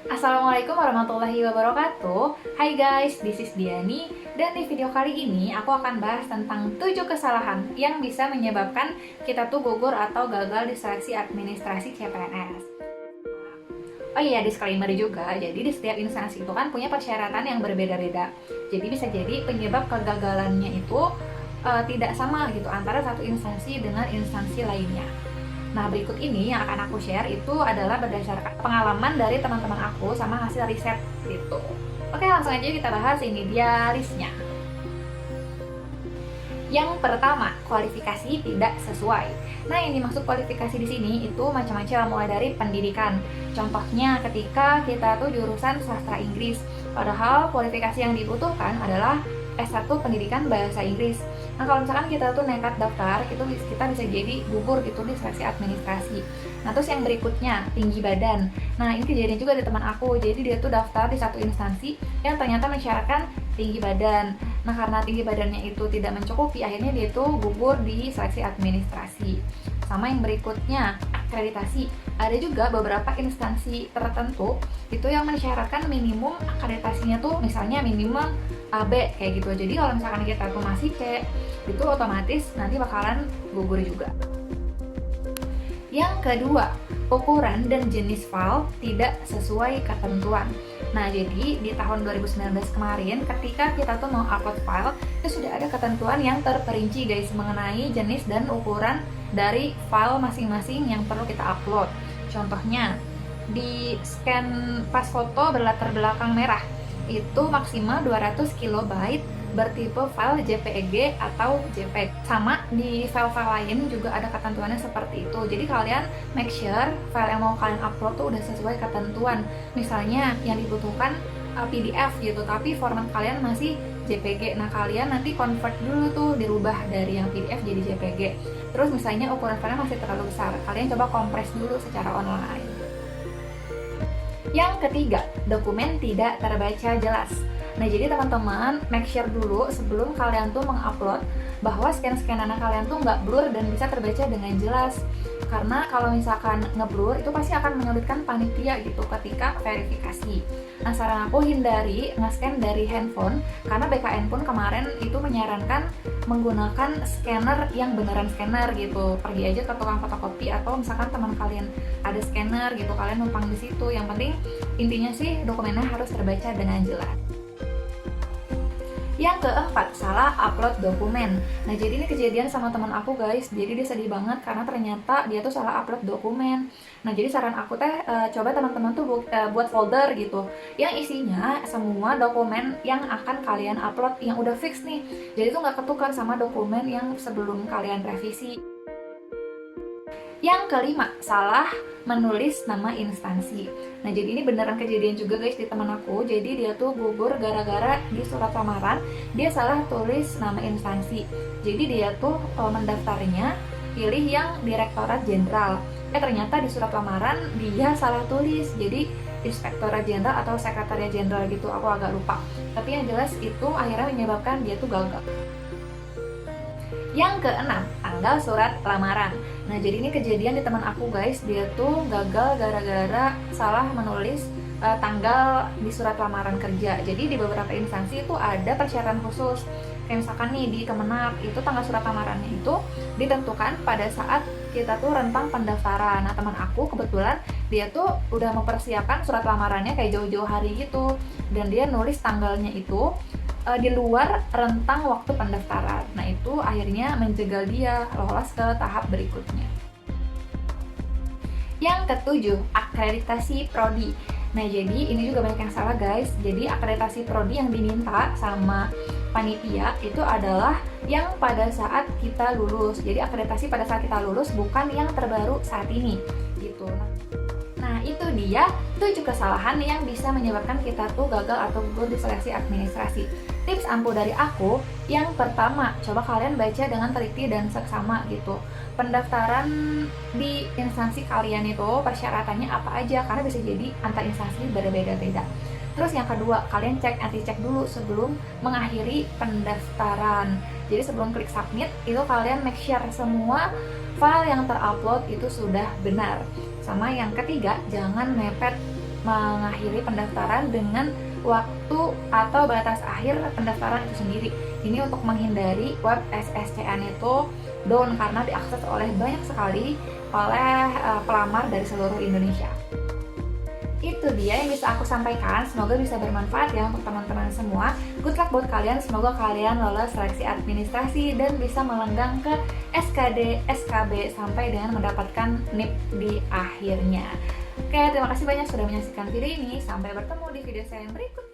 Assalamualaikum warahmatullahi wabarakatuh. Hai guys, this is Diani. Dan di video kali ini aku akan bahas tentang 7 kesalahan yang bisa menyebabkan kita tuh gugur atau gagal di seleksi administrasi CPNS. Oh iya, disclaimer juga, jadi di setiap instansi itu kan punya persyaratan yang berbeda-beda. Jadi bisa jadi penyebab kegagalannya itu tidak sama gitu antara satu instansi dengan instansi lainnya. Nah, berikut ini yang akan aku share itu adalah berdasarkan pengalaman dari teman-teman aku sama hasil riset gitu. Oke, langsung aja kita bahas, ini dia listnya. Yang pertama, kualifikasi tidak sesuai. Nah, yang dimaksud kualifikasi di sini itu macam-macam, mulai dari pendidikan. Contohnya ketika kita tuh jurusan sastra Inggris, padahal kualifikasi yang dibutuhkan adalah S1 pendidikan bahasa Inggris. Nah, kalau misalkan kita tuh nekat daftar, itu kita bisa jadi gugur gitu di seleksi administrasi. Nah, terus yang berikutnya, tinggi badan. Nah, ini kejadian juga di teman aku. Jadi dia tuh daftar di satu instansi yang ternyata mensyaratkan tinggi badan. Nah, karena tinggi badannya itu tidak mencukupi, akhirnya dia tuh gugur di seleksi administrasi. Sama yang berikutnya, akreditasi. Ada juga beberapa instansi tertentu itu yang mensyaratkan minimum akreditasinya tuh misalnya minimum AB kayak gitu. Jadi kalau misalkan kita tuh masih C, itu otomatis nanti bakalan gugur juga. Yang kedua, ukuran dan jenis file tidak sesuai ketentuan. Nah, jadi di tahun 2019 kemarin ketika kita tuh mau upload file, itu sudah ada ketentuan yang terperinci guys mengenai jenis dan ukuran dari file masing-masing yang perlu kita upload. Contohnya, di scan pas foto berlatar belakang merah, itu maksimal 200 KB bertipe file JPEG atau JPEG. Sama di file-file lain juga ada ketentuannya seperti itu. Jadi kalian make sure file yang mau kalian upload tuh udah sesuai ketentuan. Misalnya yang dibutuhkan PDF gitu, tapi format kalian masih JPG. Nah, kalian nanti convert dulu tuh, dirubah dari yang PDF jadi JPG. Terus misalnya ukuran filenya masih terlalu besar, kalian coba kompres dulu secara online. Yang ketiga, dokumen tidak terbaca jelas. Nah, jadi teman-teman make sure dulu sebelum kalian tuh mengupload bahwa scan-scanan kalian tuh nggak blur dan bisa terbaca dengan jelas. Karena kalau misalkan ngeblur itu pasti akan menyulitkan panitia gitu ketika verifikasi. Nah, saran aku hindari nge-scan dari handphone karena BKN pun kemarin itu menyarankan menggunakan scanner yang beneran scanner gitu. Pergi aja ke tukang fotokopi atau misalkan teman kalian ada scanner gitu, kalian numpang di situ. Yang penting intinya sih dokumennya harus terbaca dengan jelas. Yang keempat, salah upload dokumen. Nah, jadi ini kejadian sama teman aku guys. Jadi dia sedih banget karena ternyata dia tuh salah upload dokumen. Nah, jadi saran aku coba teman-teman tuh buat folder gitu yang isinya semua dokumen yang akan kalian upload yang udah fix nih. Jadi tuh nggak ketukar sama dokumen yang sebelum kalian revisi. Yang kelima, salah menulis nama instansi. Nah, jadi ini beneran kejadian juga guys di teman aku. Jadi dia tuh gugur gara-gara di surat lamaran dia salah tulis nama instansi. Jadi dia tuh mendaftarnya pilih yang Direktorat Jenderal. Ternyata di surat lamaran dia salah tulis. Jadi Inspektorat Jenderal atau Sekretariat Jenderal gitu, aku agak lupa. Tapi yang jelas itu akhirnya menyebabkan dia tuh gagal. Yang keenam, tanggal surat lamaran. Nah, jadi ini kejadian di teman aku guys. Dia tuh gagal gara-gara salah menulis tanggal di surat lamaran kerja. Jadi di beberapa instansi itu ada persyaratan khusus. Kayak misalkan nih di Kemenak, itu tanggal surat lamarannya itu ditentukan pada saat kita tuh rentang pendaftaran. Nah, teman aku kebetulan dia tuh udah mempersiapkan surat lamarannya kayak jauh-jauh hari gitu. Dan dia nulis tanggalnya itu di luar rentang waktu pendaftaran. Nah, itu akhirnya menjegal dia lolos ke tahap berikutnya. Yang ketujuh, akreditasi prodi. Nah, jadi ini juga banyak yang salah guys. Jadi akreditasi prodi yang diminta sama panitia itu adalah yang pada saat kita lulus. Jadi akreditasi pada saat kita lulus, bukan yang terbaru saat ini gitu. Nah, itu dia 7 kesalahan yang bisa menyebabkan kita tuh gagal atau gugur di seleksi administrasi. Tips ampuh dari aku, yang pertama, coba kalian baca dengan teliti dan seksama gitu. Pendaftaran di instansi kalian itu persyaratannya apa aja, karena bisa jadi antar instansi berbeda-beda. Terus yang kedua, kalian cek anti-cek dulu sebelum mengakhiri pendaftaran. Jadi sebelum klik submit, itu kalian make sure semua file yang terupload itu sudah benar. Sama yang ketiga, jangan mepet mengakhiri pendaftaran dengan waktu atau batas akhir pendaftaran itu sendiri. Ini untuk menghindari web SSCN itu down karena diakses oleh banyak sekali oleh pelamar dari seluruh Indonesia. Itu dia yang bisa aku sampaikan, semoga bisa bermanfaat ya untuk teman-teman semua. Good luck buat kalian, semoga kalian lolos seleksi administrasi dan bisa melenggang ke SKD, SKB sampai dengan mendapatkan NIP di akhirnya. Oke, terima kasih banyak sudah menyaksikan video ini, sampai bertemu di video saya yang berikutnya.